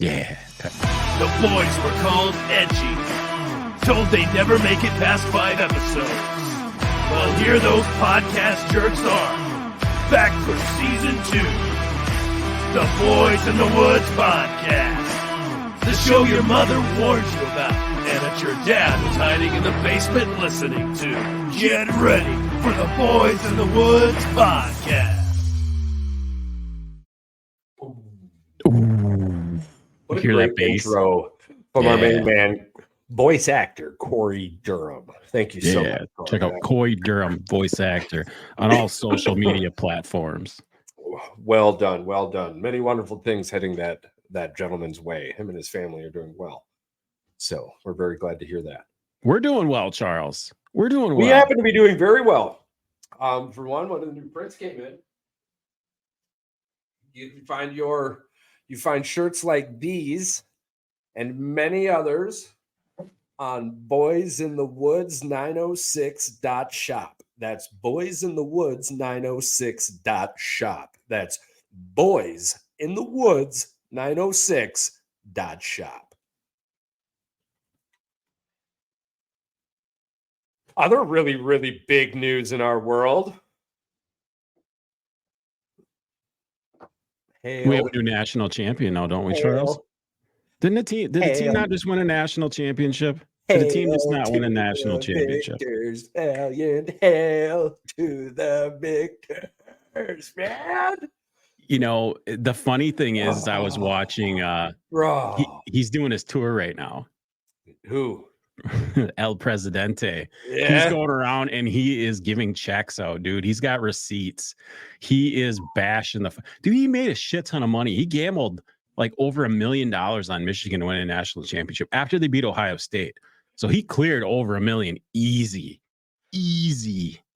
Yeah. The boys were called edgy. Told they'd never make it past 5 episodes. Well, here those podcast jerks are. Back for season 2. The Boys in the Woods podcast. The show your mother warned you about and that your dad was hiding in the basement listening to. Get ready for the Boys in the Woods podcast. What a Hear great that bass? intro from our main man, voice actor Corey Durham. Thank you so much. Check out Corey Durham, voice actor, on all social media platforms. Well done, well done. Many wonderful things heading that gentleman's way. Him and his family are doing well. So we're very glad to hear that. We're doing well, Charles. We're doing well. We happen to be doing very well. For one of the new prints came in. You find shirts like these and many others on boysinthewoods906.shop. That's boysinthewoods906.shop. That's boysinthewoods906.shop. Other really, really big news in our world. We have a new national champion now, don't we, Charles? Did the team not just win a national championship? Did the team just not win a national championship? Victors, valiant hail to the victors, man. You know, the funny thing is, I was watching. He's doing his tour right now. Who? El Presidente. Yeah. He's going around and he is giving checks out, dude. He's got receipts. He is bashing dude. He made a shit ton of money. He gambled like over $1 million on Michigan to win a national championship after they beat Ohio State. So he cleared over $1 million easy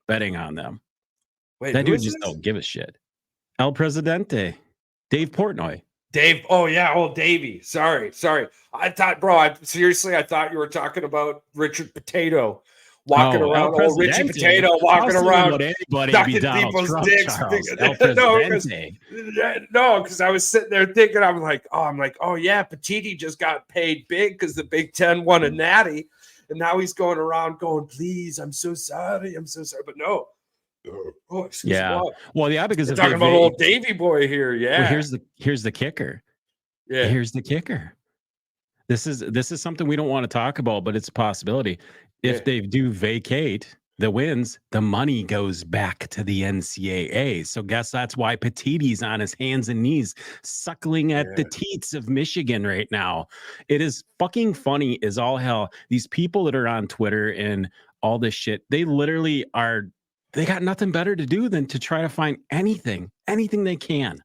betting on them. Wait, that dude just don't give a shit. El Presidente, Dave Portnoy. Dave. Oh yeah. Oh, Davey. Sorry. I thought, bro. I thought you were talking about Richard Potato walking around. Oh, Richard Potato walking around, sucking people's dicks. No, because I was sitting there thinking, I'm like, oh yeah, Petiti just got paid big because the Big Ten won a natty, and now he's going around going, please, I'm so sorry, but no. Oh, excuse me. Well, yeah, because we're talking about old Davy boy here. Yeah. Well, here's the kicker. Yeah. Here's the kicker. This is something we don't want to talk about, but it's a possibility. If they do vacate the wins, the money goes back to the NCAA. So guess that's why Petiti's on his hands and knees suckling at the teats of Michigan right now. It is fucking funny as all hell. These people that are on Twitter and all this shit, they literally are. They got nothing better to do than to try to find anything they can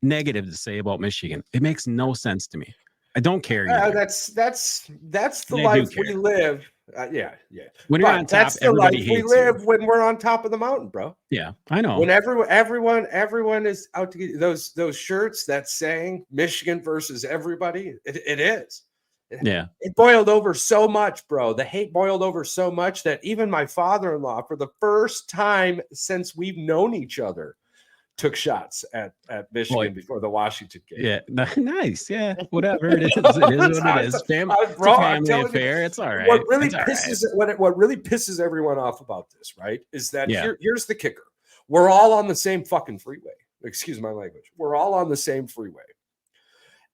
negative to say about Michigan. It makes no sense to me. I don't care. That's the life we live. Yeah. When you're on top, that's the life we live when we're on top of the mountain, bro. Yeah, I know. When everyone is out to get those shirts that's saying Michigan versus everybody, it is. Yeah. It boiled over so much, bro. The hate boiled over so much that even my father-in-law, for the first time since we've known each other, took shots at Michigan before the Washington game. Yeah, nice. Yeah, whatever it is, it is what it is. It's a family affair. It's all right. What really pisses everyone off about this, right, is that here's the kicker: we're all on the same fucking freeway. Excuse my language. We're all on the same freeway.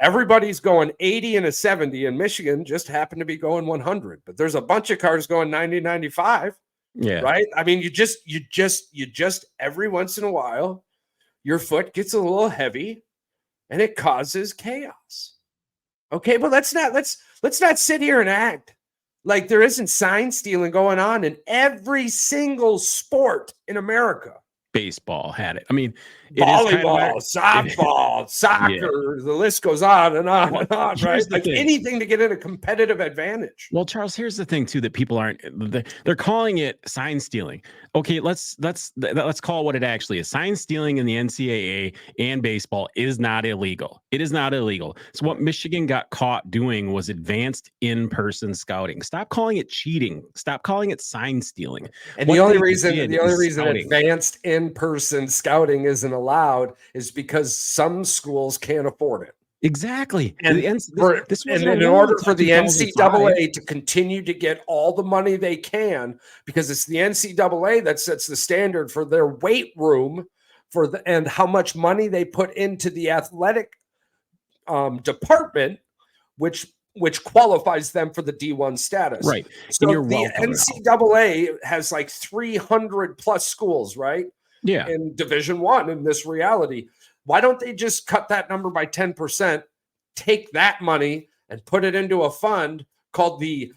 Everybody's going 80 and a 70, and Michigan just happened to be going 100. But there's a bunch of cars going 90, 95. Yeah. Right. I mean, you just every once in a while, your foot gets a little heavy, and it causes chaos. Okay, but let's not sit here and act like there isn't sign stealing going on in every single sport in America. Baseball had it. I mean, volleyball, softball, soccer, the list goes on and on and on, right? Like anything to get in a competitive advantage. Well, Charles, here's the thing too, that people aren't, they're calling it sign stealing. Okay, let's call it what it actually is. Sign stealing in the NCAA and baseball is not illegal. It is not illegal. So what Michigan got caught doing was advanced in-person scouting. Stop calling it cheating. Stop calling it sign stealing. And the only reason advanced in-person scouting isn't allowed is because some schools can't afford it. Exactly. And This wasn't a in rule order until for the 2005. NCAA to continue to get all the money they can, because it's the NCAA that sets the standard for their weight room and how much money they put into the athletic department, which qualifies them for the D1 status. Right. So And you're the welcome now. NCAA has like 300 plus schools, right? Yeah. In Division One in this reality. Why don't they just cut that number by 10%, take that money and put it into a fund called the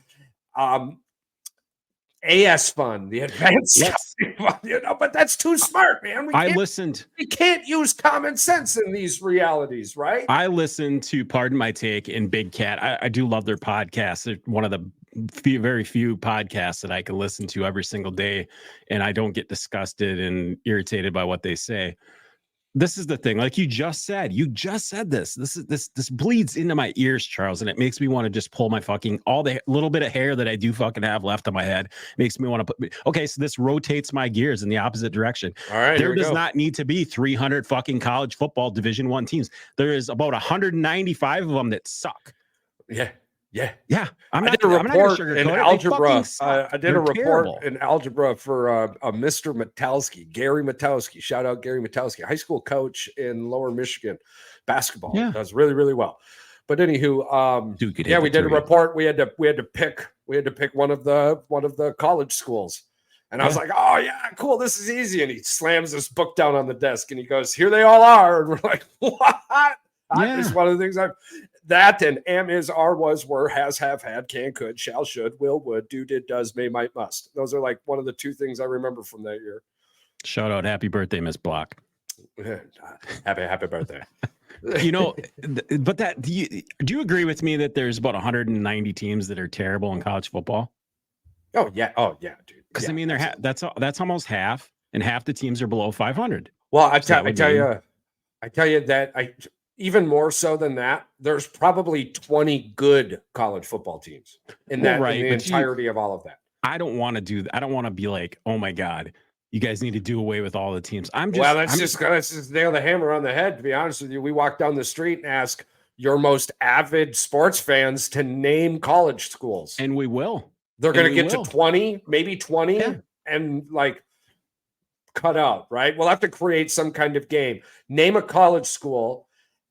AS fund, the Advanced Fund, but that's too smart, man. We can't use common sense in these realities, right? I listened to Pardon My Take and Big Cat. I do love their podcast. They're one of the very few podcasts that I can listen to every single day, and I don't get disgusted and irritated by what they say. This is the thing, like you just said this. This bleeds into my ears, Charles, and it makes me want to just pull my fucking all the little bit of hair that I do fucking have left on my head. Makes me want to put. Okay, so this rotates my gears in the opposite direction. All right, there does not need to be 300 fucking college football Division I teams. There is about 195 of them that suck. Yeah. I did a report in algebra. I did a report in algebra for Mr. Metalski, Gary Metalski. Shout out Gary Metalski, high school coach in Lower Michigan, basketball. Yeah. Does really, really well. But anywho, we did a report. We had to pick one of the college schools. And I was like, oh yeah, cool. This is easy. And he slams this book down on the desk and he goes, here they all are. And we're like, what? That is one of the things that and am, is, are, was, were, has, have, had, can, could, shall, should, will, would, do, did, does, may, might, must. Those are like one of the two things I remember from that year. Shout out, happy birthday, Miss Block. happy birthday. But that do you agree with me that there's about 190 teams that are terrible in college football? Oh yeah, dude. Because I mean, that's almost half, and half the teams are below 500. Well, I tell you that even more so than that, there's probably 20 good college football teams in the entirety of all of that. I don't want to do that. I don't want to be like, oh my God, you guys need to do away with all the teams. Let's just nail the hammer on the head. To be honest with you, we walk down the street and ask your most avid sports fans to name college schools. And we will. They're going to get to 20, maybe 20, and like cut out, right? We'll have to create some kind of game. Name a college school.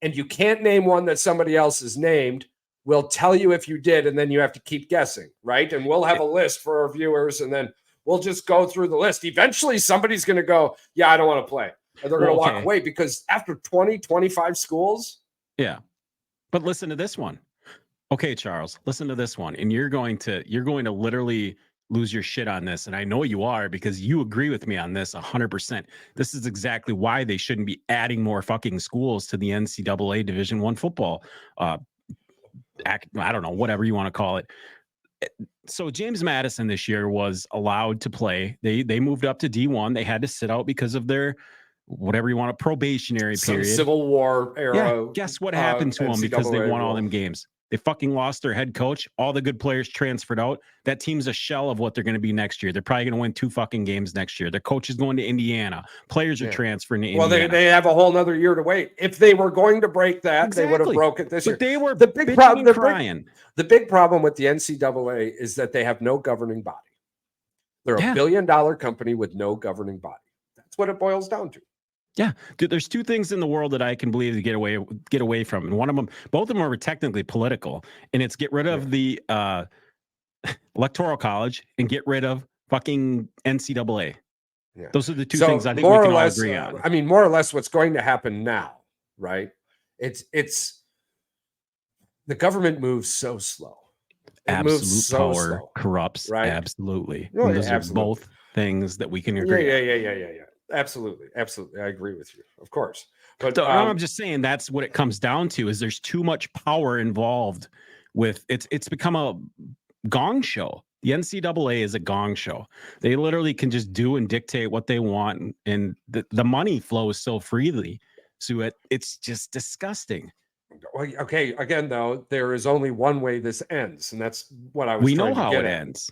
And you can't name one that somebody else has named. We'll tell you if you did, and then you have to keep guessing, right? And we'll have a list for our viewers, and then we'll just go through the list. Eventually, somebody's going to go, yeah, I don't want to play. And they're going to walk away because after 20, 25 schools. Yeah. But listen to this one. Okay, Charles, listen to this one. And you're going to literally lose your shit on this. And I know you are, because you agree with me on this 100%. This is exactly why they shouldn't be adding more fucking schools to the NCAA Division I football. I don't know, whatever you want to call it. So James Madison this year was allowed to play. They moved up to D1. They had to sit out because of their whatever you want, a probationary period. Civil War era. Yeah. Guess what happened to them because they won all them games? They fucking lost their head coach. All the good players transferred out. That team's a shell of what they're going to be next year. They're probably going to win 2 fucking games next year. Their coach is going to Indiana. Players are transferring to Indiana. Well, they have a whole nother year to wait. If they were going to break that, they would have broke it this year. But they were the big problem. Crying. The big problem with the NCAA is that they have no governing body. They're a $1 billion company with no governing body. That's what it boils down to. Yeah, dude, there's 2 things in the world that I can believe to get away from, and one of them, both of them are technically political, and it's get rid of the electoral college and get rid of fucking NCAA. Yeah. Those are the 2 things I think we can all agree on. I mean, more or less, what's going to happen now, right? It's the government moves so slow. Absolute power corrupts, right? Absolutely. Really, those are both things that we can agree. Yeah. Absolutely. I agree with you, of course. But I'm just saying that's what it comes down to, is there's too much power involved with it's become a gong show. The NCAA is a gong show. They literally can just do and dictate what they want, and the money flows so freely. So it's just disgusting. Well, okay, again, though, there is only one way this ends, and that's what I was We trying know to how get it at. ends.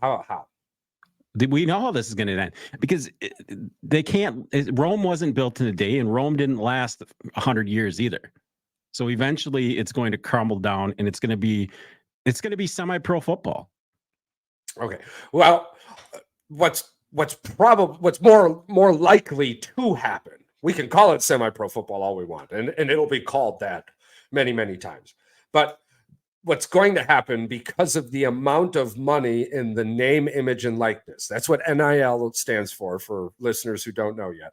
How? We know how this is going to end, because they can't. Rome wasn't built in a day, and Rome didn't last 100 years either. So eventually it's going to crumble down and it's going to be semi-pro football. Okay. Well, what's more likely to happen? We can call it semi-pro football all we want, and it'll be called that many, many times. But what's going to happen, because of the amount of money in the name, image, and likeness, that's what NIL stands for listeners who don't know yet.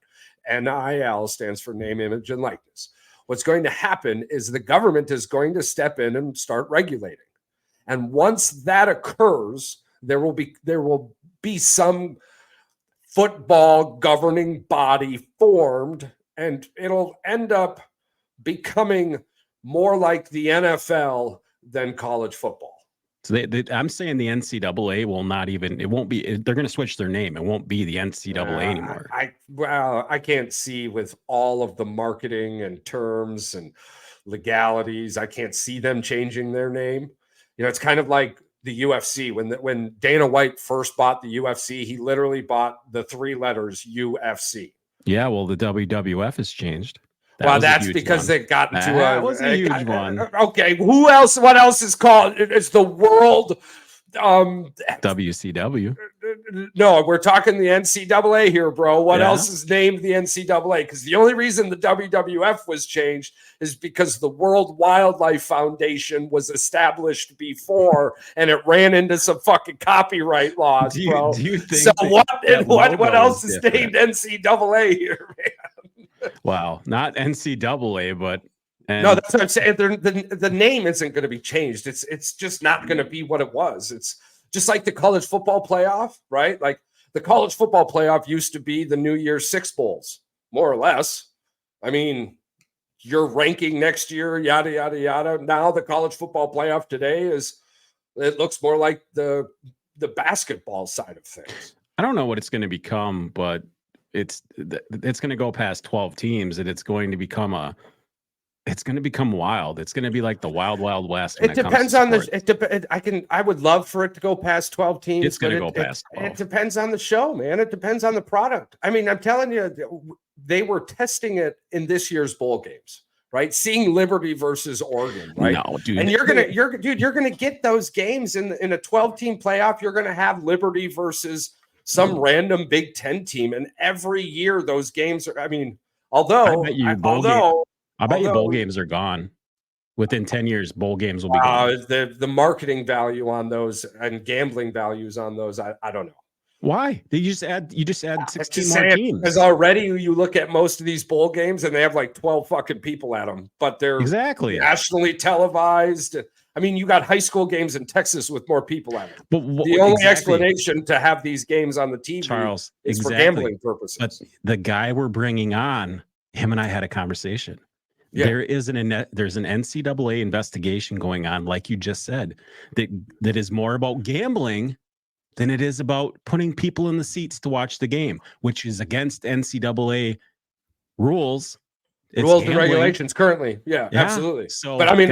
NIL stands for name, image, and likeness. What's going to happen is the government is going to step in and start regulating. And once that occurs, there will be some football governing body formed, and it'll end up becoming more like the NFL than college football. So I'm saying the NCAA will not even, it won't be, they're going to switch their name. It won't be the NCAA anymore. I can't see, with all of the marketing and terms and legalities, I can't see them changing their name. You know, it's kind of like the UFC. When Dana White first bought the UFC, he literally bought the 3 letters UFC. Yeah, well, the WWF has changed. That's because they got into that was a huge one. Okay, who else? What else is called? It's the world. WCW. No, we're talking the NCAA here, bro. What else is named the NCAA? Because the only reason the WWF was changed is because the World Wildlife Foundation was established before, and it ran into some fucking copyright laws, bro. Do you think so? What else is named NCAA here, man? Wow, not NCAA, but no, that's what I'm saying. The name isn't going to be changed. It's just not going to be what it was. It's just like the college football playoff, right? Like the college football playoff used to be the New Year's Six Bowls, more or less. I mean, your ranking next year, yada yada yada. Now the college football playoff today looks more like the basketball side of things. I don't know what it's going to become, but it's going to go past 12 teams, and it's going to become wild. It's going to be like the wild west. It depends on I would love for it to go past 12 teams. It's going to go past 12. It depends on the show, man. It depends on the product. I mean, I'm telling you, they were testing it in this year's bowl games, right? Seeing Liberty versus Oregon, right? No, dude. And you're gonna get those games in a 12-team playoff. You're gonna have Liberty versus some random Big Ten team, and every year those games are. I mean, I bet you bowl games are gone within 10 years. Bowl games will be gone. The marketing value on those and gambling values on those, I don't know. Why? You just add 16 more teams. Because already you look at most of these bowl games and they have like 12 fucking people at them, but they're nationally televised. I mean, you got high school games in Texas with more people at it. But the only explanation to have these games on the TV, Charles, is for gambling purposes. But the guy we're bringing on, him and I had a conversation. Yeah. There's an NCAA investigation going on, like you just said, that is more about gambling than it is about putting people in the seats to watch the game, which is against NCAA rules. Rules and regulations currently. Yeah, absolutely. So, but I mean,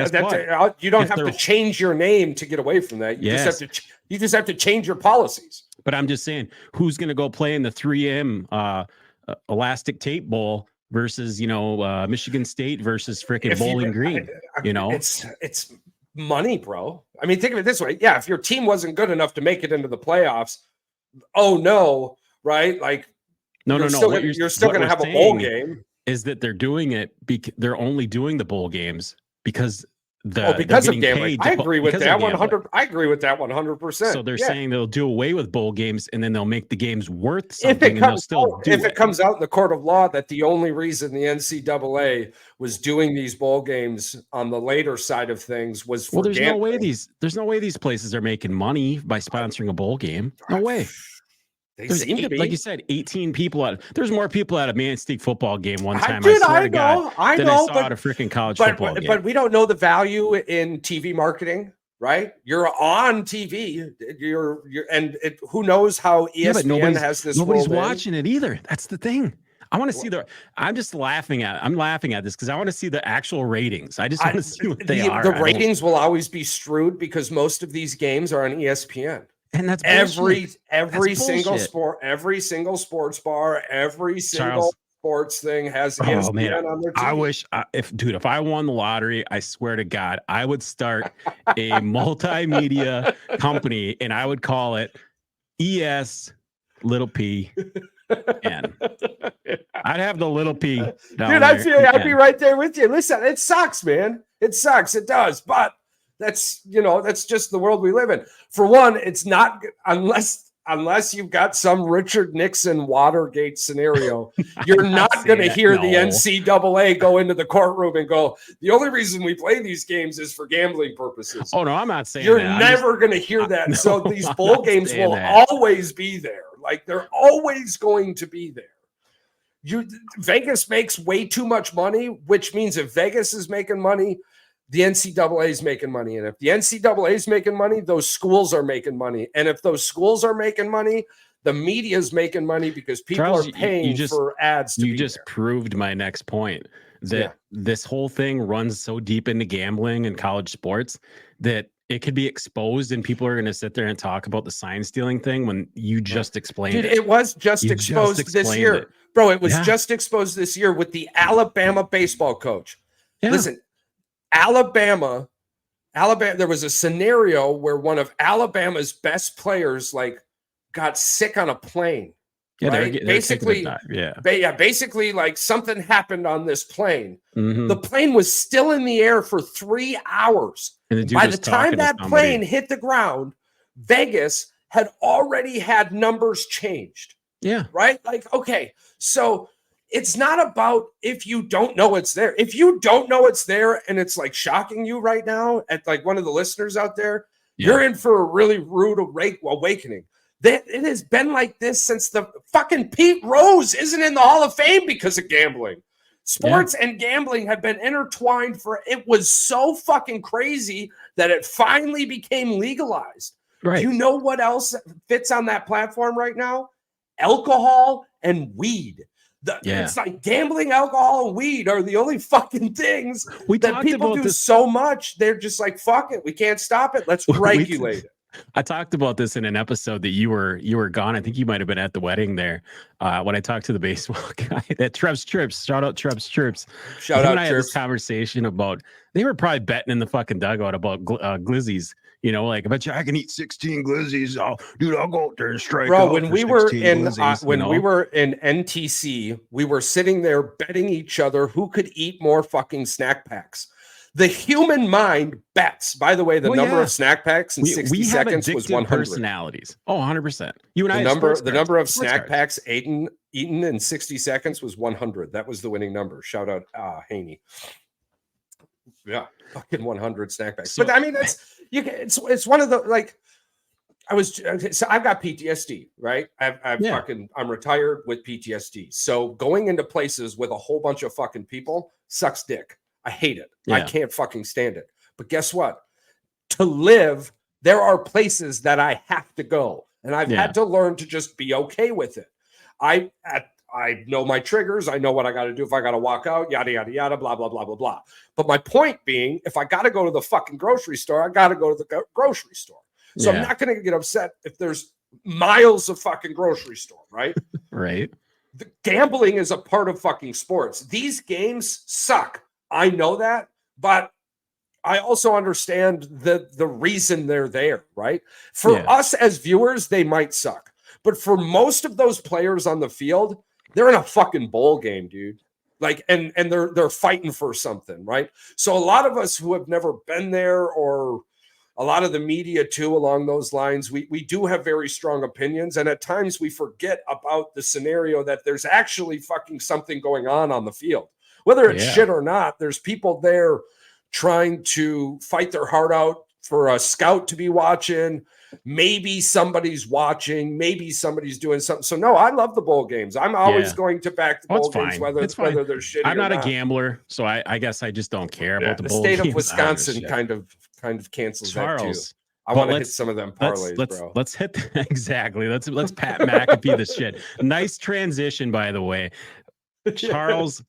you don't have to change your name to get away from that. You just have to change your policies. But I'm just saying, who's going to go play in the 3M elastic tape bowl versus, Michigan State versus freaking Bowling Green? It's money, bro. I mean, think of it this way. Yeah, if your team wasn't good enough to make it into the playoffs, right? Like, you're still going to have a bowl game. Is that they're doing it? They're only doing the bowl games because because of gambling. I agree with that 100. I agree with that 100%. So they're saying they'll do away with bowl games and then they'll make the games worth something. If it comes out in the court of law that the only reason the NCAA was doing these bowl games on the later side of things was for gambling. There's no way these places are making money by sponsoring a bowl game. No way. They seem to be, like you said, 18 people there's more people at a Man State football game one time. I know, I saw at a freaking college football game. But we don't know the value in TV marketing, right? You're on TV. Who knows how ESPN has this? Nobody's watching it either. That's the thing. I want to see I'm laughing at this because I want to see the actual ratings. I just want to see what they are. The ratings will always be screwed because most of these games are on ESPN. And that's every single sport, every single sports bar, every single sports thing has Oh ESPN man, on their TV. I wish if I won the lottery, I swear to God, I would start a multimedia company and I would call it ES little P N. I'd have the little P down Dude, there. I'd be right there with you. Listen, it sucks, man. It sucks. It does. But that's just the world we live in. For one, it's not unless you've got some Richard Nixon Watergate scenario, you're not going to hear the NCAA go into the courtroom and go, the only reason we play these games is for gambling purposes. Oh no, I'm not saying you're that. never going to hear that. No, so these bowl games will always be there. Like they're always going to be there. Vegas makes way too much money, which means if Vegas is making money, the NCAA is making money. And if the NCAA is making money, those schools are making money. And if those schools are making money, the media is making money because people are paying for ads to be there. Proved my next point that this whole thing runs so deep into gambling and college sports that it could be exposed and people are going to sit there and talk about the sign stealing thing when you just explained it. Dude, it was just exposed this year. Bro, it was just exposed this year with the Alabama baseball coach. Yeah. Listen, Alabama, there was a scenario where one of Alabama's best players got sick on a plane. Yeah, right? Basically, like something happened on this plane. Mm-hmm. The plane was still in the air for 3 hours. And by the time that plane hit the ground, Vegas had already had numbers changed. Yeah. Right? Like, okay, so it's not about if you don't know it's there. If you don't know it's there and it's like shocking you right now at like one of the listeners out there, you're in for a really rude awakening. It has been like this since the fucking Pete Rose isn't in the Hall of Fame because of gambling. Sports and gambling have been intertwined it was so fucking crazy that it finally became legalized. Right. You know what else fits on that platform right now? Alcohol and weed. It's like gambling, alcohol, and weed are the only fucking things that people do so much. They're just like, fuck it. We can't stop it. Let's regulate it. I talked about this in an episode that you were gone. I think you might have been at the wedding there when I talked to the baseball guy that Trebs Trips. Shout out Trebs Trips. Shout out. I had this conversation about they were probably betting in the fucking dugout about glizzies. You know, like I bet you I can eat 16 glizzies. Oh, dude, I'll go out there and strike. Bro, when we were in we were in NTC, we were sitting there betting each other who could eat more fucking snack packs. The human mind bets. By the way, the number of snack packs in 60 seconds was 100. Personalities. Oh, 100%. You and the number of snack packs eaten in 60 seconds was 100. That was the winning number. Shout out Haney. Yeah, fucking 100 snack packs. But I mean, it's one of the so I've got PTSD, right? I'm retired with PTSD. So going into places with a whole bunch of fucking people sucks dick. I hate it. I can't fucking stand it. But guess what? To live, there are places that I have to go. And I've had to learn to just be okay with it. I know my triggers. I know what I got to do if I got to walk out, yada, yada, yada, blah, blah, blah, blah, blah. But my point being, if I got to go to the fucking grocery store, I got to go to the grocery store. So I'm not going to get upset if there's miles of fucking grocery store, right? Right. The gambling is a part of fucking sports. These games suck. I know that, but I also understand the reason they're there, right? For us as viewers, they might suck. But for most of those players on the field, they're in a fucking bowl game, dude. Like, and they're fighting for something, right? So a lot of us who have never been there, or a lot of the media too, along those lines, we do have very strong opinions. And at times we forget about the scenario that there's actually fucking something going on the field. Whether it's shit or not, there's people there trying to fight their heart out for a scout to be watching. Maybe somebody's watching. Maybe somebody's doing something. So, no, I love the bowl games. I'm always going to back the bowl games, whether they're shitty I'm not or a gambler, so I guess I just don't care about the bowl games. The state of Wisconsin kind of cancels that too. I want to hit some of them parlays, bro. Let's hit exactly. Let's Pat McAfee this shit. Nice transition, by the way. Charles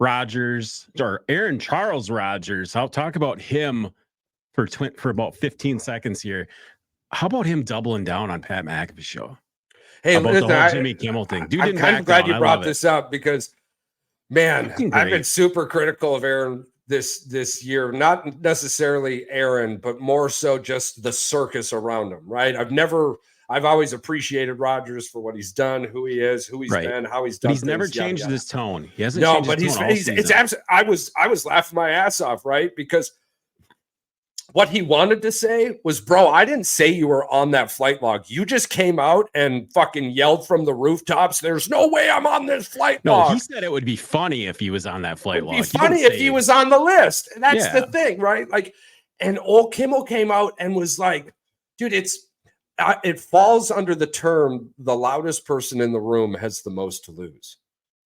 Rogers, or Aaron Charles Rogers. I'll talk about him for about 15 seconds here. How about him doubling down on Pat McAfee's show? Hey, about listen, the whole Jimmy Kimmel thing. Dude, I'm kind of glad you brought this up because, man, Fucking I've been great. super critical of Aaron this year. Not necessarily Aaron, but more so just the circus around him. Right? I've always appreciated Rodgers for what he's done, who he is, who he's Right. been, how he's But done. he's never things, yada, changed yada. his tone. He hasn't No, changed but his tone all season. I was laughing my ass off, right? Because what he wanted to say was, bro, I didn't say you were on that flight log. You just came out and fucking yelled from the rooftops. There's no way I'm on this flight log. No, he said it would be funny if he was on that flight log. It'd be funny if he was on the list. And that's the thing, right? Like, and old Kimmel came out and was like, dude, it falls under the term the loudest person in the room has the most to lose.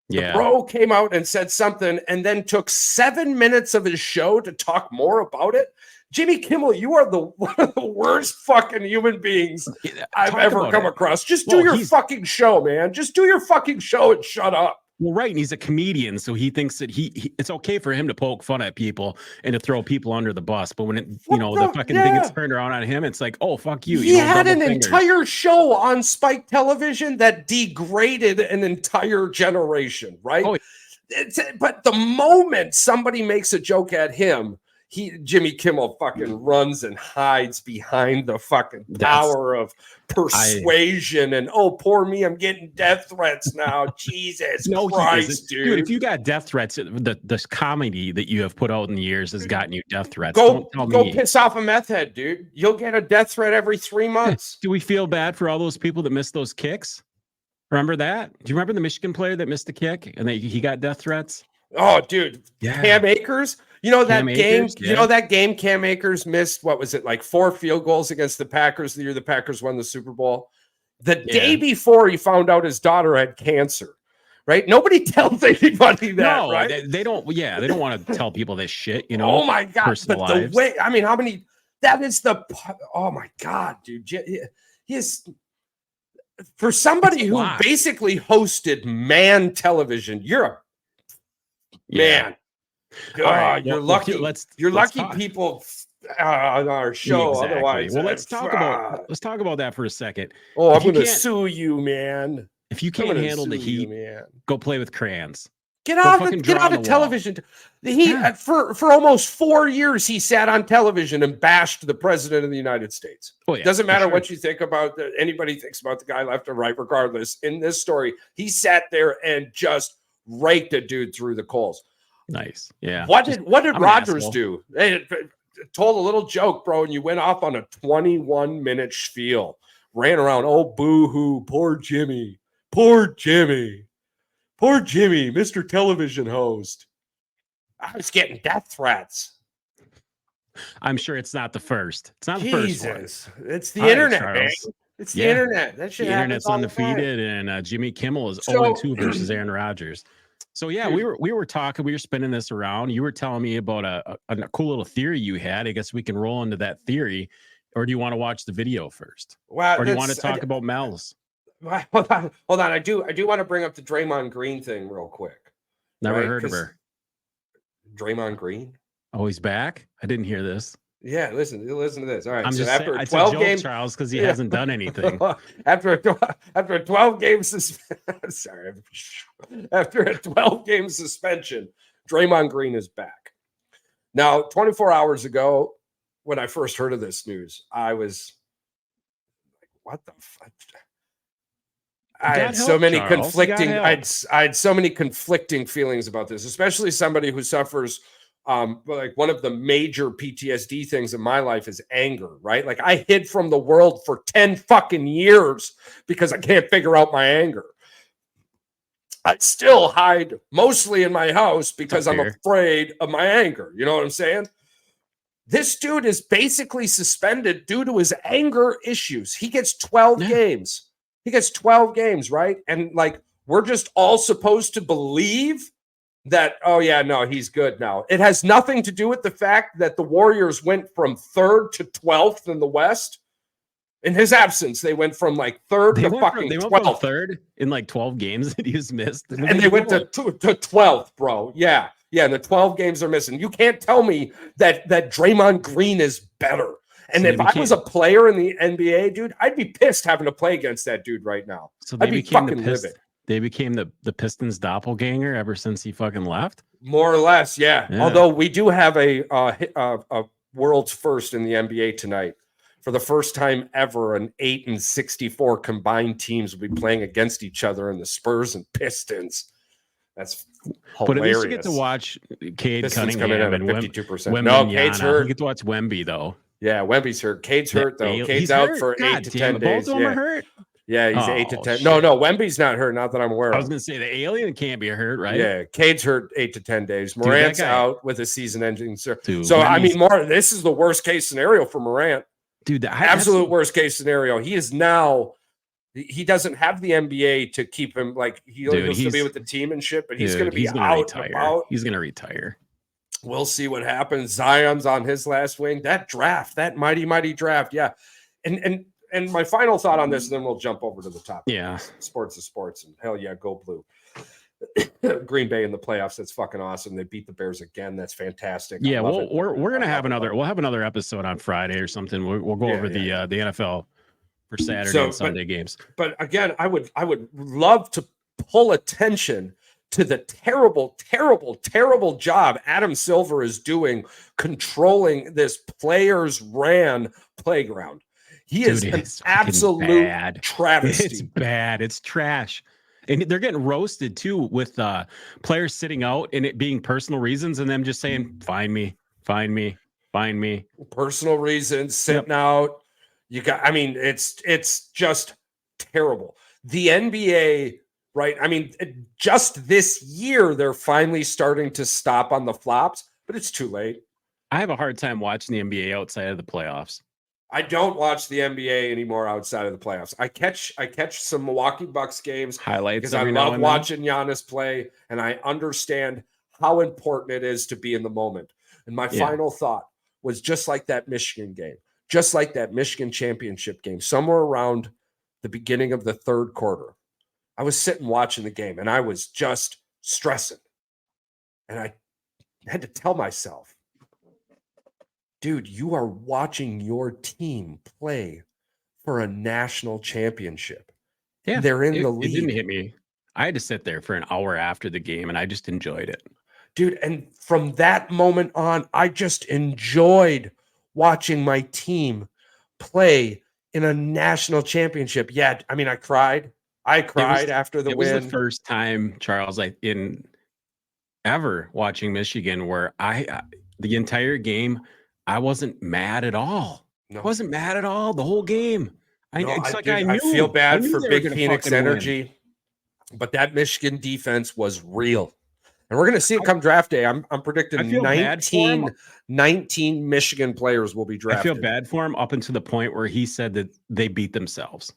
Yeah. The bro came out and said something and then took 7 minutes of his show to talk more about it. Jimmy Kimmel, you are one of the worst fucking human beings I've ever come across. Just do your fucking show, man. Just do your fucking show and shut up. Well, right, and he's a comedian, so he thinks that it's okay for him to poke fun at people and to throw people under the bus. But when the fucking thing gets turned around on him, it's like, oh, fuck you. He had an entire show on Spike Television that degraded an entire generation, right? Oh, but the moment somebody makes a joke at him, Jimmy Kimmel fucking runs and hides behind the fucking power of persuasion and poor me, I'm getting death threats now. Jesus Christ, dude. If you got death threats, the comedy that you have put out in the years has gotten you death threats. Go piss off a meth head, dude. You'll get a death threat every 3 months. Do we feel bad for all those people that missed those kicks? Remember that? Do you remember the Michigan player that missed the kick and he got death threats? Oh, dude. Yeah. Cam Akers. You know that game? Yeah. You know that game Cam Akers missed, what was it, like 4 field goals against the Packers the year the Packers won the Super Bowl? The day before he found out his daughter had cancer, right? Nobody tells anybody that, right? They don't. Yeah, they don't want to tell people this shit, you know? Oh, my God. But lives. the way, I mean, how many, that is the, oh, my God, dude. He is, for somebody who basically hosted man television, you're a man. Right, you're lucky. You're lucky talk. People on our show. Exactly. Otherwise, well, let's talk about that for a second. Oh, I'm going to sue you, man. If you can't handle the heat, go play with crayons. Get off of television. For almost 4 years, he sat on television and bashed the president of the United States. Doesn't matter what you think about anybody thinks about the guy left or right. Regardless, in this story, he sat there and just raked a dude through the coals. Nice. Yeah. What did Rodgers do? They told a little joke, bro, and you went off on a 21-minute spiel. Ran around, oh, boo-hoo, poor Jimmy. Poor Jimmy. Poor Jimmy, Mr. Television host. I was getting death threats. I'm sure it's not the first. It's not the first one. It's the internet, man. It's the internet. That shit. The internet's undefeated, and Jimmy Kimmel is 0-2 versus Aaron Rodgers. So yeah, we were talking, we were spinning this around. You were telling me about a cool little theory you had. I guess we can roll into that theory, or do you want to watch the video first? Well, or do you want to talk about Mel's? Hold on. I do want to bring up the Draymond Green thing real quick. Never heard of her. Draymond Green. Oh, he's back. I didn't hear this. Yeah, listen to this. All right. I'm just after saying, 12 games, Charles, because he hasn't done anything. after a 12 game suspension, sorry, after a 12 game suspension, Draymond Green is back. Now, 24 hours ago, when I first heard of this news, I was like, "What the fuck?" I had so many conflicting. I had so many conflicting feelings about this, especially somebody who suffers. Like one of the major PTSD things in my life is anger, right? Like I hid from the world for 10 fucking years because I can't figure out my anger. I still hide mostly in my house because I'm afraid of my anger. You know what I'm saying? This dude is basically suspended due to his anger issues. He gets 12 games. He gets 12 games, right? And like, we're just all supposed to believe that, oh yeah, no, he's good now. It has nothing to do with the fact that the Warriors went from 3rd to 12th in the West. In his absence, they went from like 3rd to fucking 12th. They went from 3rd in like 12 games that he's missed. And they went to 12th, bro. Yeah. Yeah, and the 12 games are missing. You can't tell me that Draymond Green is better. And if I was a player in the NBA, dude, I'd be pissed having to play against that dude right now. So I'd be fucking livid. They became the Pistons doppelganger ever since he fucking left. More or less, yeah. Although we do have a world's first in the NBA tonight. For the first time ever, an 8-64 combined teams will be playing against each other in the Spurs and Pistons. That's hilarious. But at least you get to watch Cade Pistons Cunningham at and 52%. No, Cade's hurt. You get to watch Wemby though. Yeah, Wemby's hurt. Cade's hurt though. Cade's out for 8 to 10 days. Both of them are hurt. Yeah, he's 8 to 10. Shit. No, Wemby's not hurt. Not that I'm aware of. I was going to say the alien can't be hurt, right? Yeah, Cade's hurt 8 to 10 days. Morant's out with a season-ending. Dude, so I mean, this is the worst case scenario for Morant. Dude, the absolute worst case scenario. He is now. He doesn't have the NBA to keep him like he'll still be with the team and shit, but he's going to be out. He's going to retire. We'll see what happens. Zion's on his last wing. That draft, that mighty draft, yeah. And my final thought on this, and then we'll jump over to the top. Yeah, sports is sports, and hell yeah, go blue. Green Bay in the playoffs. That's fucking awesome. They beat the Bears again. That's fantastic. Yeah, we're gonna have another episode on Friday or something. We'll go over the NFL for Saturday and Sunday games. But again, I would love to pull attention to the terrible job Adam Silver is doing controlling this players ran playground. He is an absolute travesty. It's bad. It's trash. And they're getting roasted too with players sitting out and it being personal reasons and them just saying, find me. Personal reasons, sitting out. It's just terrible. The NBA, right? I mean, just this year, they're finally starting to stop on the flops, but it's too late. I have a hard time watching the NBA outside of the playoffs. I don't watch the NBA anymore outside of the playoffs. I catch some Milwaukee Bucks games highlights because I love watching Giannis play, and I understand how important it is to be in the moment. And my final thought was just like that Michigan game, just like that Michigan championship game, somewhere around the beginning of the third quarter. I was sitting watching the game, and I was just stressing. And I had to tell myself, dude, you are watching your team play for a national championship. Yeah, they're in the league. It didn't hit me. I had to sit there for an hour after the game, and I just enjoyed it. Dude, and from that moment on, I just enjoyed watching my team play in a national championship. Yeah, I mean, I cried. After the win. It was the first time, Charles, ever watching Michigan where the entire game, I wasn't mad at all. No. I wasn't mad at all the whole game. I feel bad for Big Phoenix Energy, but that Michigan defense was real. And we're going to see it come draft day. I'm predicting 19 Michigan players will be drafted. I feel bad for him up until the point where he said that they beat themselves.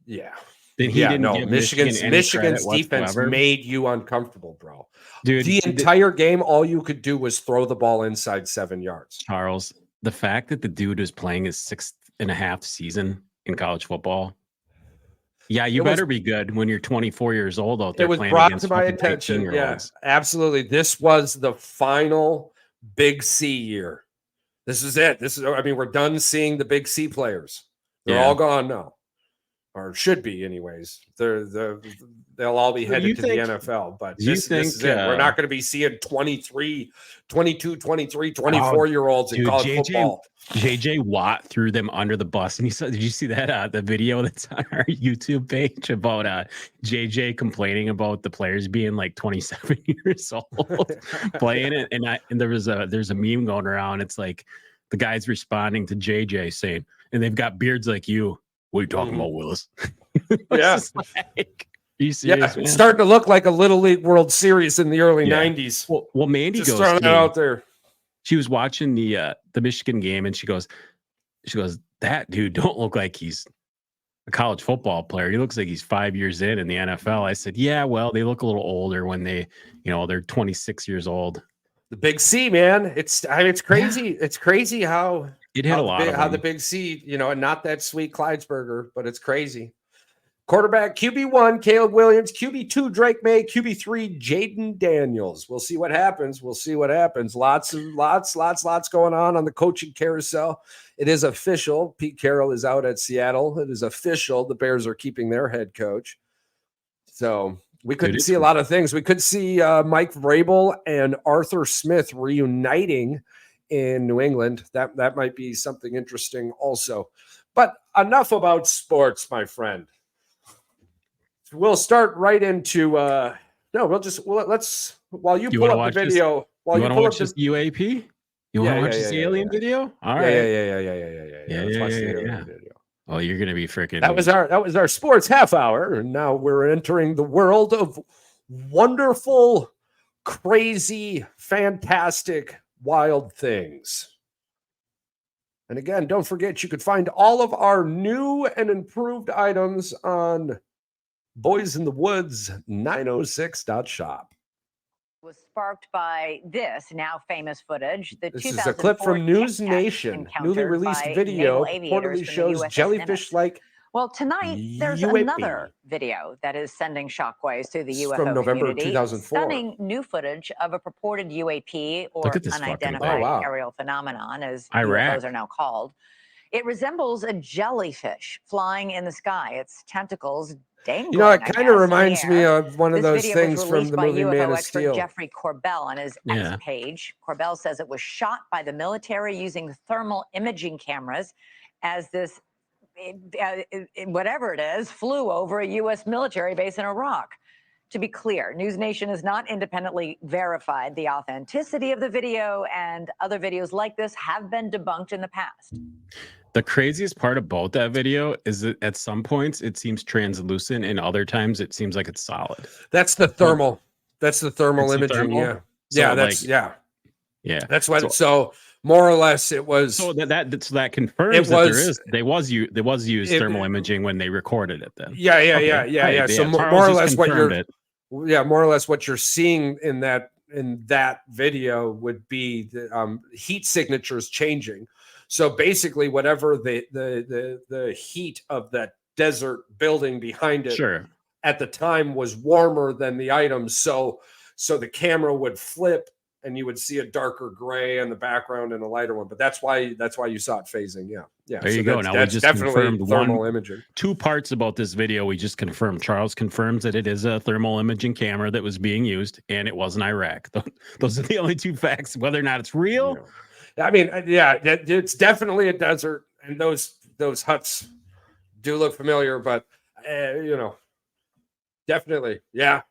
Yeah. Then he didn't give Michigan's defense whatsoever. made you uncomfortable, bro. Dude, the entire game, all you could do was throw the ball inside 7 yards. Charles, the fact that the dude is playing his 6.5 season in college football. Yeah, you better be good when you're 24 years old out there. It was brought to my attention. Yeah, absolutely. This was the final Big C year. This is it. We're done seeing the Big C players. They're all gone now. Or should be, anyways. They'll all be headed to the NFL. But this is it. We're not going to be seeing 22, 23, 24-year-olds in college football. JJ Watt threw them under the bus. And did you see that the video that's on our YouTube page about JJ complaining about the players being like 27 years old playing it? And there's a meme going around. It's like the guy's responding to JJ saying, and they've got beards like you. What are you talking about, Willis? Yeah. You serious, it's starting to look like a Little League World Series in the early 90s. Well, Mandy just throwing that out there. She was watching the Michigan game, and she goes, that dude don't look like he's a college football player. He looks like he's 5 years in the NFL. I said, yeah, well, they look a little older when they're 26 years old. The Big C, man. It's crazy. Yeah. It's crazy how it hit a lot. How the Big C, and not that sweet Clydesburger, but it's crazy. Quarterback QB1, Caleb Williams. QB2, Drake May. QB3, Jaden Daniels. We'll see what happens. Lots going on the coaching carousel. It is official. Pete Carroll is out at Seattle. It is official. The Bears are keeping their head coach. So we could see a lot of things. We could see Mike Vrabel and Arthur Smith reuniting in New England. That might be something interesting also. But enough about sports, my friend. We'll start right into let's while you pull up the video. While you pull up this UAP? You want to watch this alien video? All right. Yeah. Let's watch the alien video. Oh, you're gonna be freaking. That was our sports half hour, and now we're entering the world of wonderful, crazy, fantastic, wild things. And again, don't forget you could find all of our new and improved items on boysinthewoods906.shop. Was sparked by this now famous footage. This is a clip from News Nation. Newly released video reportedly shows jellyfish-like. Well, tonight there's UAP. Another video that is sending shockwaves through the UFO from November community. 2004. Stunning new footage of a purported UAP, or unidentified aerial phenomenon, as UFOs are now called. It resembles a jellyfish flying in the sky. Its tentacles dangling. It kind of reminds me of one of those things from the movie Man of Steel. Jeffrey Corbell on his X page. Corbell says it was shot by the military using thermal imaging cameras as this, whatever it is, flew over a U.S. military base in Iraq. To be clear, News Nation has not independently verified the authenticity of the video, and other videos like this have been debunked in the past. The craziest part about that video is that at some points it seems translucent, and other times it seems like it's solid. That's the thermal. That's the thermal imaging. Thermal? Yeah. That's what. So more or less, it was. So that confirms that there was used thermal imaging when they recorded it. Then. Yeah. So more or less what you're. Yeah, more or less what you're seeing in that video would be the heat signatures changing. So basically, whatever the heat of that desert building behind it at the time was warmer than the items. So the camera would flip, and you would see a darker gray in the background and a lighter one. But that's why you saw it phasing. Yeah. There you go. Now we just definitely confirmed thermal imaging. 2 parts about this video. We just confirmed. Charles confirms that it is a thermal imaging camera that was being used, and it was in Iraq. Those are the only 2 facts. Whether or not it's real. I mean, it's definitely a desert, and those huts do look familiar, but definitely, yeah.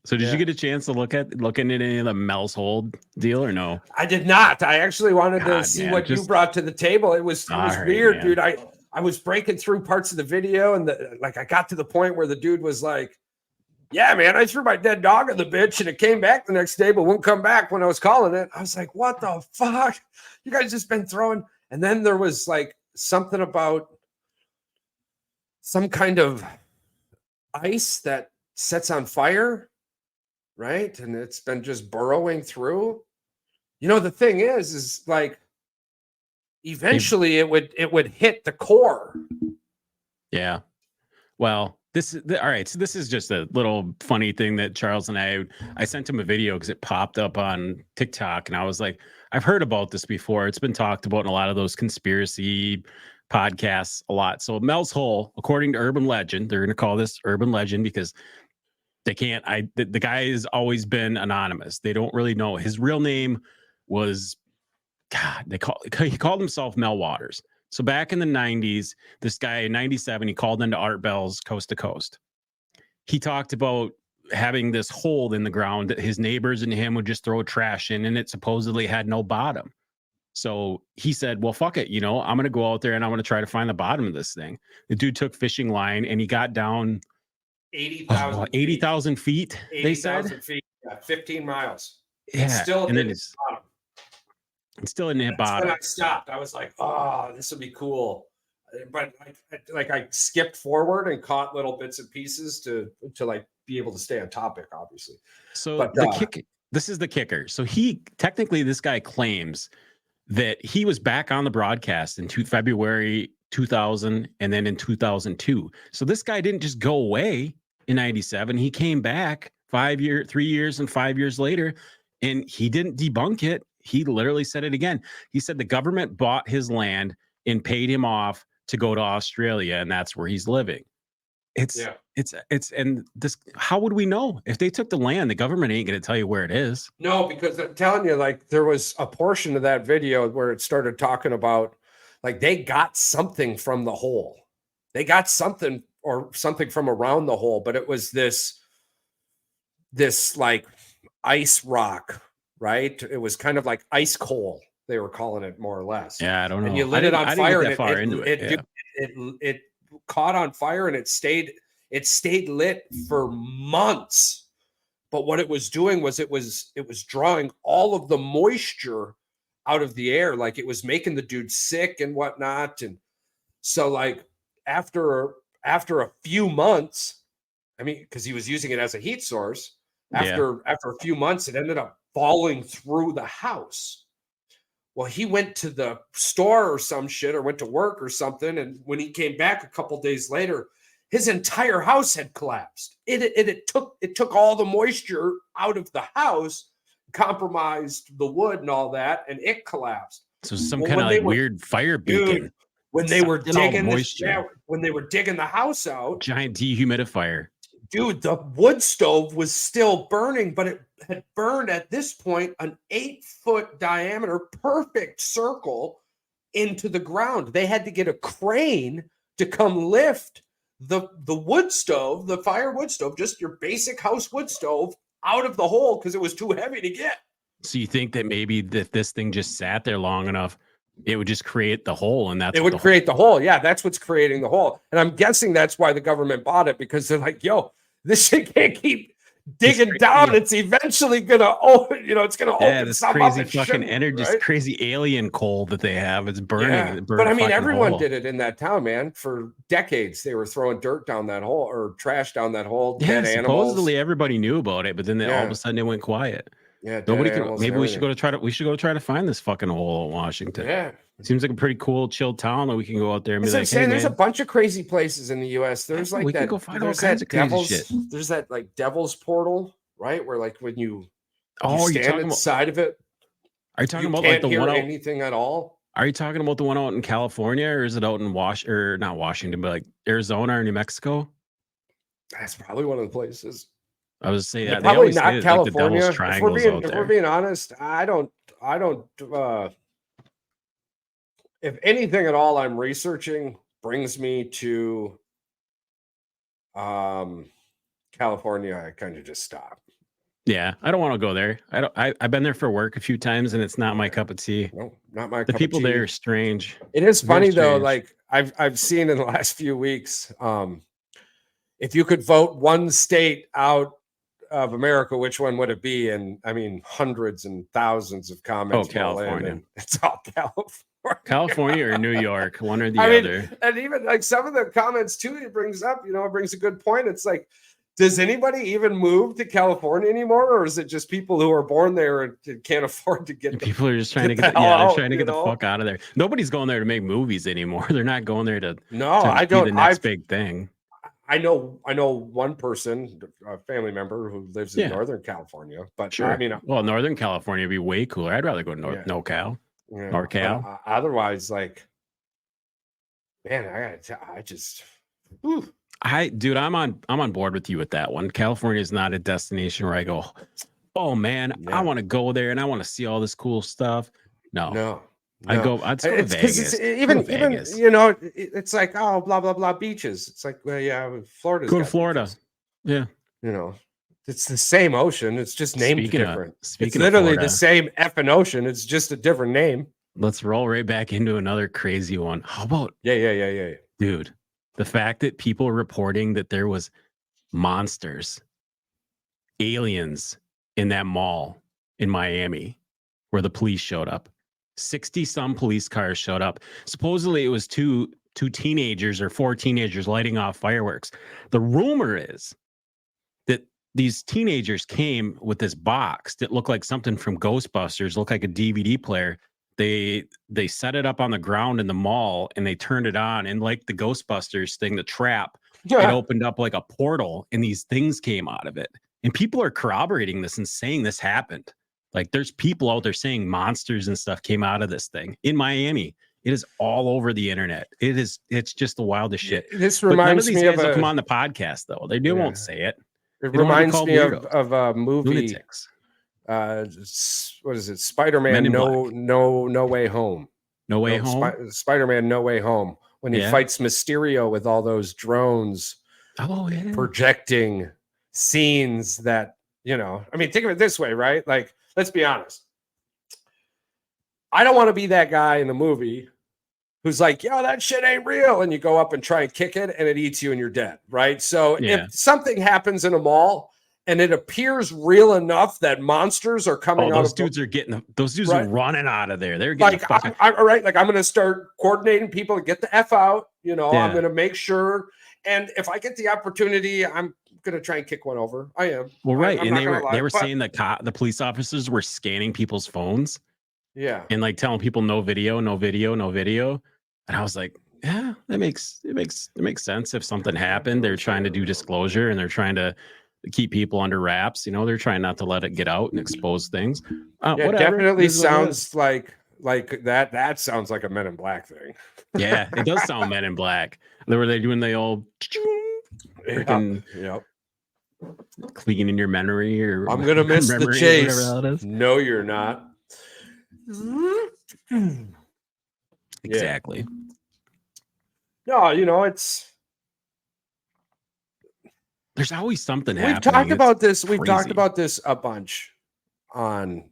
So did you get a chance to look at any of the Mel's Hold deal or no? I did not. I actually wanted to see what you brought to the table. It was weird, dude. I was breaking through parts of the video, and I got to the point where the dude was like, "Yeah, man, I threw my dead dog in the bitch, and it came back the next day, but wouldn't come back when I was calling it." I was like, "What the fuck? You guys just been throwing?" And then there was like something about some kind of ice that sets on fire, right? And it's been just burrowing through. The thing is like eventually it would hit the core. Yeah. Well, all right. So this is just a little funny thing that Charles and I sent him a video because it popped up on TikTok, and I was like, I've heard about this before. It's been talked about in a lot of those conspiracy podcasts a lot. So Mel's Hole, according to urban legend, they're going to call this urban legend because they can't. The guy has always been anonymous. They don't really know his real name was. God, he called himself Mel Waters. So back in the 90s, this guy in 97, he called into Art Bell's Coast to Coast. He talked about having this hole in the ground that his neighbors and him would just throw trash in, and it supposedly had no bottom. So he said, well, fuck it. I'm going to go out there and I'm going to try to find the bottom of this thing. The dude took fishing line and he got down 80,000 feet. 80, they said feet, 15 miles. Yeah. It's still and then it's still in the bottom. When I stopped, I was like, oh, this would be cool. But I skipped forward and caught little bits and pieces to like be able to stay on topic, obviously. So this is the kicker. So this guy claims that he was back on the broadcast in February 2000, and then in 2002. So this guy didn't just go away in 97. He came back 3 years and 5 years later, and he didn't debunk it. He literally said it again. He said the government bought his land and paid him off to go to Australia, and that's where he's living. And this, how would we know? If they took the land, the government ain't going to tell you where it is. No, because I'm telling you, like, there was a portion of that video where it started talking about, like, they got something from the hole. They got something from around the hole, but it was this like ice rock, right? It was kind of like ice coal. They were calling it, more or less. Yeah, I don't know. And you lit it on fire, and it caught on fire, and it stayed lit for months. But what it was doing was it was drawing all of the moisture out of the air, like it was making the dude sick and whatnot. And so, like, after a few months, I mean, because he was using it as a heat source, after a few months, it ended up falling through the house. Well, he went to the store or some shit, or went to work or something, and when he came back a couple days later, his entire house had collapsed. It took all the moisture out of the house, compromised the wood and all that, and it collapsed. So some kind of like weird fire beacon. Dude, when they were digging when they were digging the house out, giant dehumidifier. Dude, the wood stove was still burning, but it had burned at this point an 8-foot diameter, perfect circle into the ground. They had to get a crane to come lift the wood stove, the firewood stove, just your basic house wood stove, out of the hole because it was too heavy to get. So you think that maybe if this thing just sat there long enough, it would just create the hole, and it would create the hole. Yeah, that's what's creating the hole. And I'm guessing that's why the government bought it, because they're like, yo, this shit can't keep digging down. It's eventually gonna open, it's gonna open this some crazy up fucking energy, right? this crazy alien coal that they have. It's burning. Yeah. But I mean, everyone did it in that town, man. For decades, they were throwing dirt down that hole, or trash down that hole. Yeah, dead animals. Supposedly everybody knew about it, but then all of a sudden it went quiet. Yeah, nobody can. Maybe we should go try to find this fucking hole in Washington. Yeah. Seems like a pretty cool, chill town that we can go out there and be like, hey, there's a bunch of crazy places in the U.S. There's like we that. Can go find all kinds of crazy shit. There's that like Devil's Portal, right? Where like when you stand inside of it, are you talking about like the one out, anything at all? Are you talking about the one out in California, or is it out in not Washington, but like Arizona or New Mexico? That's probably one of the places. I was saying that probably not California. Like if we're being honest, I don't. If anything at all, I'm researching brings me to California, I kind of just stop. Yeah, I don't want to go there. I've been there for work a few times, and it's not my cup of tea. No, not my cup of tea. The people there are strange. It is funny though. Like I've seen in the last few weeks, if you could vote one state out of America, which one would it be? And I mean, hundreds and thousands of comments. Oh, California. It's all California. California or New York, one or the other. And even like some of the comments too, it brings up, it brings a good point. It's like, does anybody even move to California anymore, or is it just people who are born there and can't afford to get? People are just trying to get the fuck out of there. Nobody's going there to make movies anymore. They're not going there to. No, I don't. The next big thing. I know one person, a family member who lives in Northern California, but sure. I mean, Northern California would be way cooler. I'd rather go to NorCal. Yeah. NorCal. Otherwise, like, man, I'm on board with you with that one. California is not a destination where I go, oh man, I want to go there and I want to see all this cool stuff. No. I'd go to Vegas. It's like, oh, blah blah blah beaches. It's like, well, yeah, Florida. Go to Florida. Beaches. Yeah. It's the same ocean. It's just named different. It's literally the same effing ocean. It's just a different name. Let's roll right back into another crazy one. How about? Yeah. Dude, the fact that people are reporting that there was monsters, aliens in that mall in Miami where the police showed up. 60-some police cars showed up. Supposedly it was two teenagers or 4 teenagers lighting off fireworks. The rumor is that these teenagers came with this box that looked like something from Ghostbusters, looked like a DVD player, they set it up on the ground in the mall and they turned it on, and like the Ghostbusters thing, the trap, it opened up like a portal and these things came out of it. And people are corroborating this and saying this happened. Like there's people out there saying monsters and stuff came out of this thing in Miami. It is all over the internet. It's just the wildest shit. This reminds me of come on the podcast though. They won't say it. It reminds me of a movie. Lunatics. What is it? Spider-Man No Way Home. No Way Home. Spider-Man No Way Home. When he fights Mysterio with all those drones projecting scenes that, you know, I mean, think of it this way, right? Like, let's be honest. I don't want to be that guy in the movie who's like, yo, that shit ain't real. And you go up and try and kick it and it eats you and you're dead, right? So if something happens in a mall and it appears real enough that monsters are coming out. Those dudes are running out of there. They're getting like, I'm going to start coordinating people to get the F out. You know, I'm going to make sure. And if I get the opportunity, I'm going to try and kick one over. I am. Well, right. And they were saying that the police officers were scanning people's phones. Yeah. And like telling people no video. And I was like, yeah, it makes sense. If something happened, they're trying to do disclosure and they're trying to keep people under wraps. You know, they're trying not to let it get out and expose things. It definitely sounds like that. That sounds like a Men in Black thing. Yeah, it does sound Men in Black. Were they doing the old freaking cleaning your memory? Or I'm gonna miss the chase. No, you're not. Exactly. No, you know, there's always something We've happening. talked about this. We've talked about this a bunch on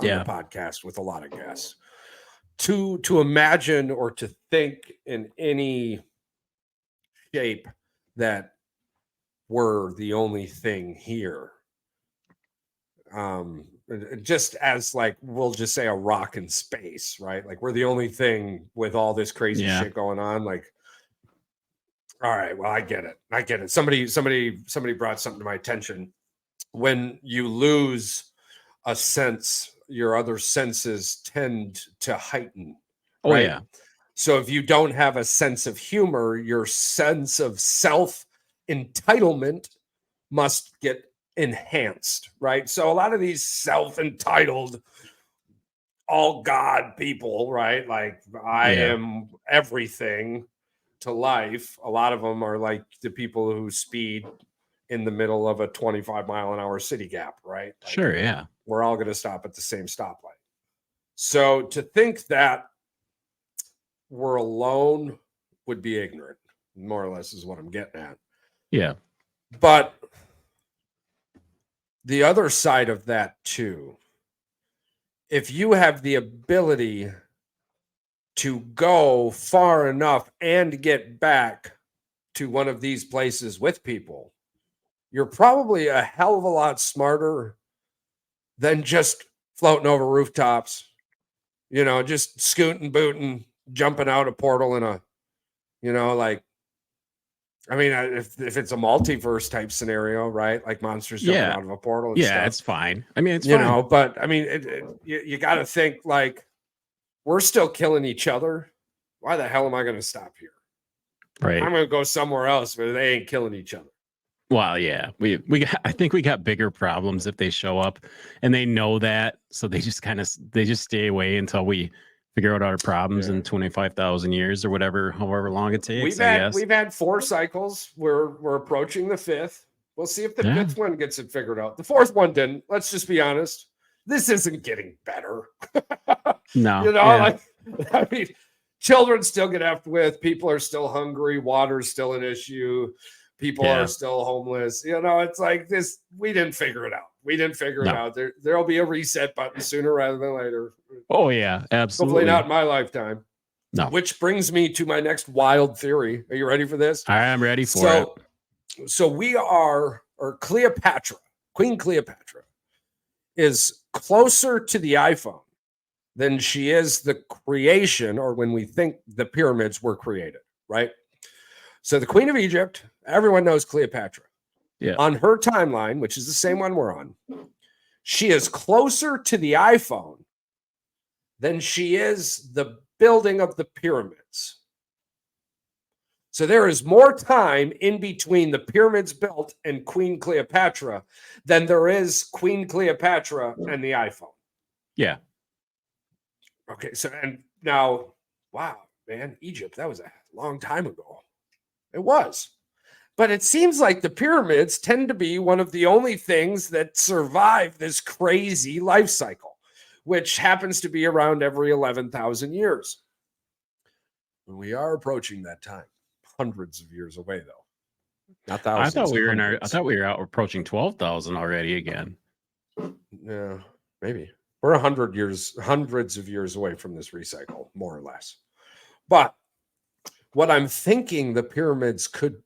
the podcast with a lot of guests. To imagine or to think in any shape that we're the only thing here. Just as like, we'll just say a rock in space, right? Like we're the only thing with all this crazy shit going on. Like, all right, well, I get it. Somebody brought something to my attention. When you lose a sense, your other senses tend to heighten. Oh, right? yeah. So if you don't have a sense of humor, your sense of self-entitlement must get enhanced, right? So a lot of these self-entitled, all God people, right? Like I am everything to life. A lot of them are like the people who speed in the middle of a 25-mile-an-hour city gap, right? Like, sure, yeah. We're all going to stop at the same stoplight. So to think that we're alone would be ignorant, more or less is what I'm getting at. Yeah. But the other side of that too, if you have the ability to go far enough and get back to one of these places with people, you're probably a hell of a lot smarter than just floating over rooftops, you know, just scooting, booting, jumping out a portal in a, you know, like, I mean, if it's a multiverse type scenario, right? Like monsters jumping out of a portal. And stuff, it's fine. I mean, it's you fine. know, but I mean, you got to think like we're still killing each other. Why the hell am I going to stop here? Right. I'm going to go somewhere else where they ain't killing each other. Well, yeah, I think we got bigger problems if they show up and they know that. So they just stay away until we figure out our problems in 25,000 years or whatever, however long it takes. We've had 4 cycles. We're approaching the 5th. We'll see if the 5th one gets it figured out. The 4th one didn't. Let's just be honest. This isn't getting better. No, you know, like I mean, children still get effed with. People are still hungry. Water's still an issue. People are still homeless. You know, it's like this. We didn't figure it out. It out. There'll be a reset button sooner rather than later. Oh yeah, absolutely. Hopefully not in my lifetime. No. Which brings me to my next wild theory. Are you ready for this? I am ready for it. So we are, or Cleopatra, Queen Cleopatra, is closer to the iPhone than she is the creation, or when we think the pyramids were created, right? So the Queen of Egypt, everyone knows Cleopatra. Yeah. On her timeline, which is the same one we're on, she is closer to the iPhone than she is the building of the pyramids. So there is more time in between the pyramids built and Queen Cleopatra than there is Queen Cleopatra and the iPhone. Yeah. Okay. So, and now, wow, man, Egypt, that was a long time ago. It was. But it seems like the pyramids tend to be one of the only things that survive this crazy life cycle, which happens to be around every 11,000 years. And we are approaching that time. Hundreds of years away, though. Not thousands. I thought we were out approaching 12,000 already again. Yeah, maybe we're hundreds of years away from this recycle, more or less. But what I'm thinking the pyramids could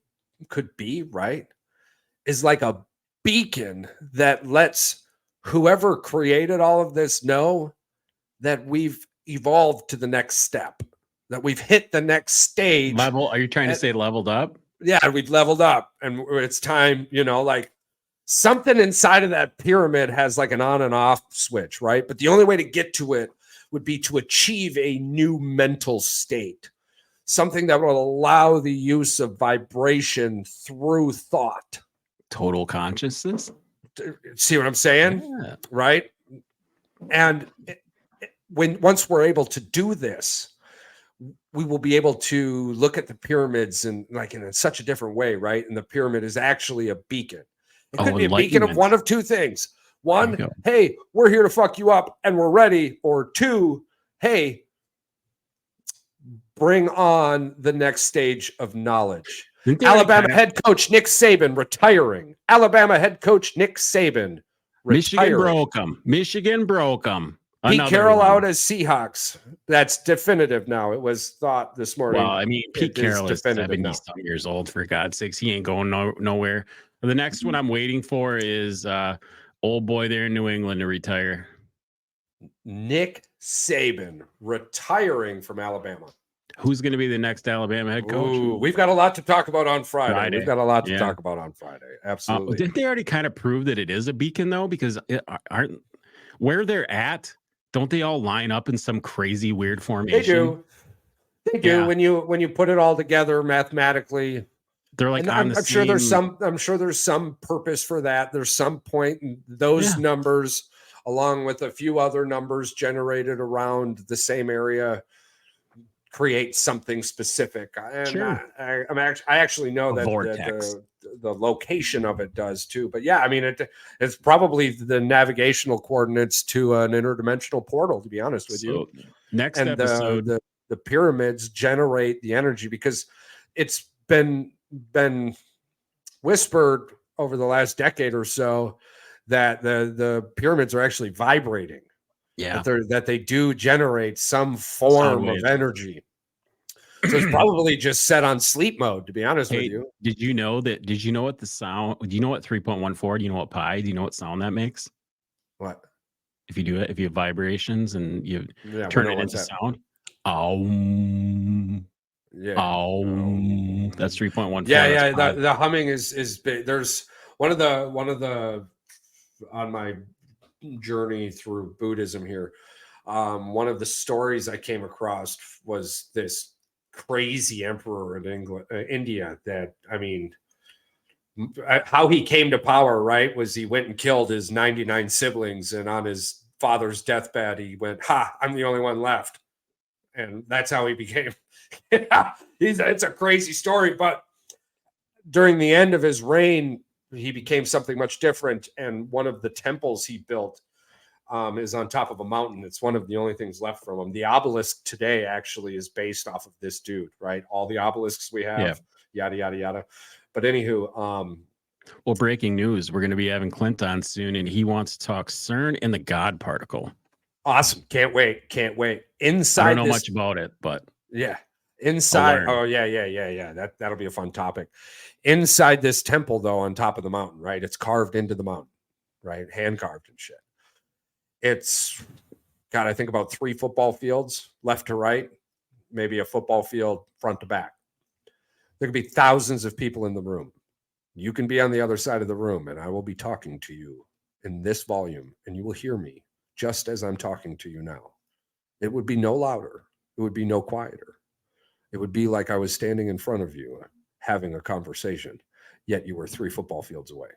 be, right, is like a beacon that lets whoever created all of this know that we've evolved to the next step. That we've hit the next stage. Are you trying to say leveled up? Yeah, we've leveled up and it's time, like something inside of that pyramid has like an on and off switch, right? But the only way to get to it would be to achieve a new mental state, something that will allow the use of vibration through thought. Total consciousness? See what I'm saying? Yeah. Right? And once we're able to do this, we will be able to look at the pyramids in such a different way, right? And the pyramid is actually a beacon. It could be a beacon of one of two things. One, hey, we're here to fuck you up and we're ready. Or two, hey, bring on the next stage of knowledge. Alabama head coach Nick Saban retiring. Alabama head coach Nick Saban retiring. Michigan broke them. Pete Carroll out as Seahawks. That's definitive now. It was thought this morning. Well, I mean, Pete Carroll is 70-some years old, for God's sakes. He ain't going nowhere. The next one I'm waiting for is old boy there in New England to retire. Nick Saban retiring from Alabama. Who's going to be the next Alabama head coach? Ooh, we've got a lot to talk about on Friday. We've got a lot to talk about on Friday. Absolutely. Didn't they already kind of prove that it is a beacon, though? Because where they're at, don't they all line up in some crazy weird formation? They do. Yeah. When you put it all together mathematically, they're like I'm sure there's some purpose for that. There's some point in those numbers, along with a few other numbers generated around the same area, create something specific. And sure. I actually know that the location of it does too. But yeah, I mean, it's probably the navigational coordinates to an interdimensional portal, to be honest with you. Next episode, the pyramids generate the energy because it's been whispered over the last decade or so that the pyramids are actually vibrating. Yeah, that they do generate some form of energy. So it's probably just set on sleep mode, to be honest with you. Did you know what the sound? Do you know what 3.14? Do you know what pi? Do you know what sound that makes? What? If you do it, if you have vibrations and you turn it into sound. That's 3.14. Yeah. The humming is big. There's one of the on my journey through Buddhism here. One of the stories I came across was this crazy emperor in India that, I mean, how he came to power, right, was he went and killed his 99 siblings, and on his father's deathbed he went, I'm the only one left, and that's how he became it's a crazy story. But during the end of his reign, he became something much different, and one of the temples he built is on top of a mountain. It's one of the only things left from him. The obelisk today actually is based off of this dude, right? All the obelisks we have, yada, yada, yada. But anywho, well, breaking news, we're going to be having Clint on soon, and he wants to talk CERN and the God particle. Awesome. Can't wait. Inside, I don't know much about it, but yeah. Inside, that'll be a fun topic. Inside this temple, though, on top of the mountain, right? It's carved into the mountain, right? Hand carved and shit. It's got, I think, about 3 football fields left to right, maybe a football field front to back. There could be thousands of people in the room. You can be on the other side of the room, and I will be talking to you in this volume, and you will hear me just as I'm talking to you now. It would be no louder. It would be no quieter. It would be like I was standing in front of you having a conversation, yet you were 3 football fields away.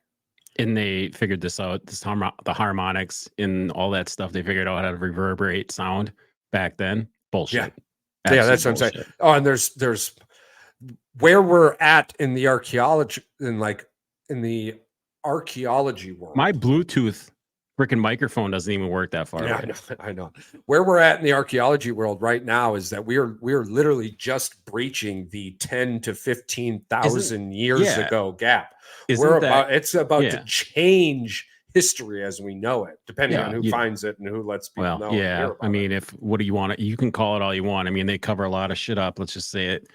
And they figured this out, the harmonics and all that stuff. They figured out how to reverberate sound back then. Bullshit. Yeah, that's what I'm saying. Oh, and there's where we're at in the archaeology, in the archaeology world. My Bluetooth freaking microphone doesn't even work that far. Yeah, I know. Where we're at in the archaeology world right now is that we're literally just breaching the 10 to 15,000 years ago gap. It's about to change history as we know it, depending on who finds it and who lets people know. Yeah, I mean, what do you want? You can call it all you want. I mean, they cover a lot of shit up. Let's just say it.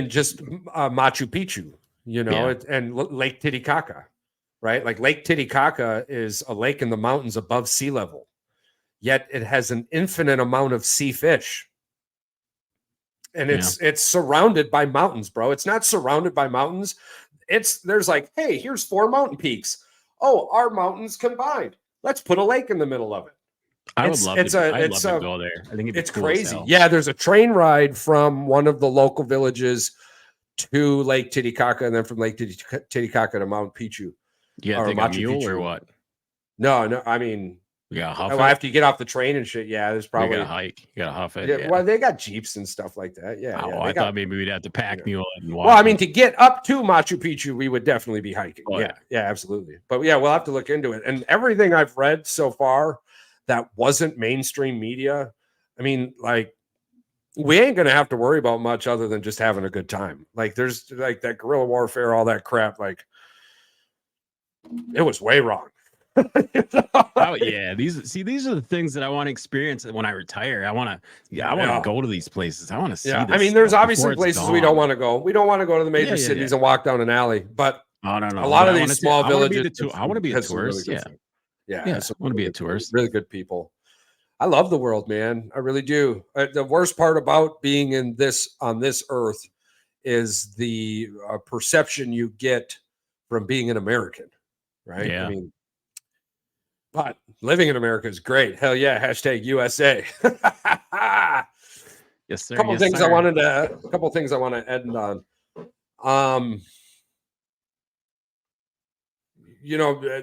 Just Machu Picchu, and Lake Titicaca. Right? Like Lake Titicaca is a lake in the mountains above sea level, yet it has an infinite amount of sea fish. And it's surrounded by mountains, bro. It's not surrounded by mountains. There's like, hey, here's 4 mountain peaks. Oh, our mountains combined. Let's put a lake in the middle of it. I'd love to go there. I think it's crazy. Yeah, there's a train ride from one of the local villages to Lake Titicaca, and then from Lake Titicaca to Mount Picchu. Yeah, think Machu Picchu or what? No. I mean, after you get off the train and shit. Yeah, there's probably you gotta hike. You gotta huff it. Yeah, well, they got jeeps and stuff like that. Yeah. I thought maybe we'd have to pack mule and walk. Well, I mean, to get up to Machu Picchu, we would definitely be hiking. Yeah, absolutely. But yeah, we'll have to look into it. And everything I've read so far that wasn't mainstream media, I mean, like, we ain't gonna have to worry about much other than just having a good time. Like, there's like that guerrilla warfare, all that crap. Like, it was way wrong. Oh yeah, these are the things that I want to experience when I retire. I want to go to these places. I want to see. Yeah, I mean, there's obviously places we don't want to go. We don't want to go to the major cities and walk down an alley. But I don't know. A lot of these small villages. I want to be a tourist. Really yeah. I want to be a tourist. Really good people. I love the world, man. I really do. The worst part about being on this earth is the perception you get from being an American. Right. Yeah. I mean, but living in America is great. Hell yeah. Hashtag USA. Yes, sir. A couple things I want to end on.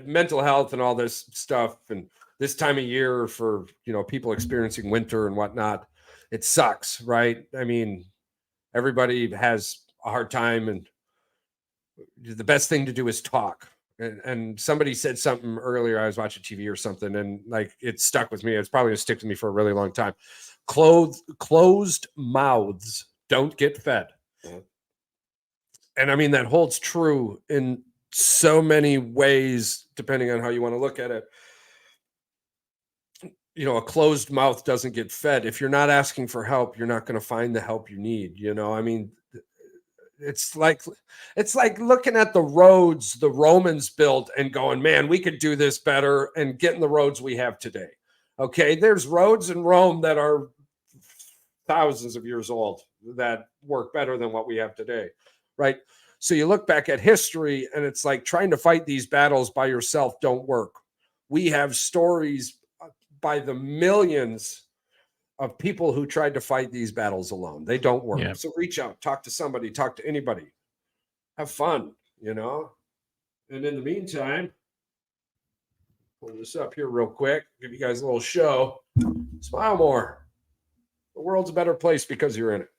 Mental health and all this stuff, and this time of year for, people experiencing winter and whatnot, it sucks, right? I mean, everybody has a hard time, and the best thing to do is talk. And somebody said something earlier. I was watching TV or something, and like, it stuck with me. It's probably gonna stick with me for a really long time. Closed mouths don't get fed. And I mean, that holds true in so many ways, depending on how you want to look at it. A closed mouth doesn't get fed. If you're not asking for help, you're not going to find the help you need. I mean, it's like looking at the roads the Romans built and going, man, we could do this better, and getting the roads we have today. Okay, there's roads in Rome that are thousands of years old that work better than what we have today, right? So you look back at history, and it's like trying to fight these battles by yourself don't work. We have stories by the millions of people who tried to fight these battles alone. They don't work. Yeah. So reach out, talk to somebody, talk to anybody, have fun, And in the meantime, pull this up here real quick, give you guys a little show. Smile more. The world's a better place because you're in it.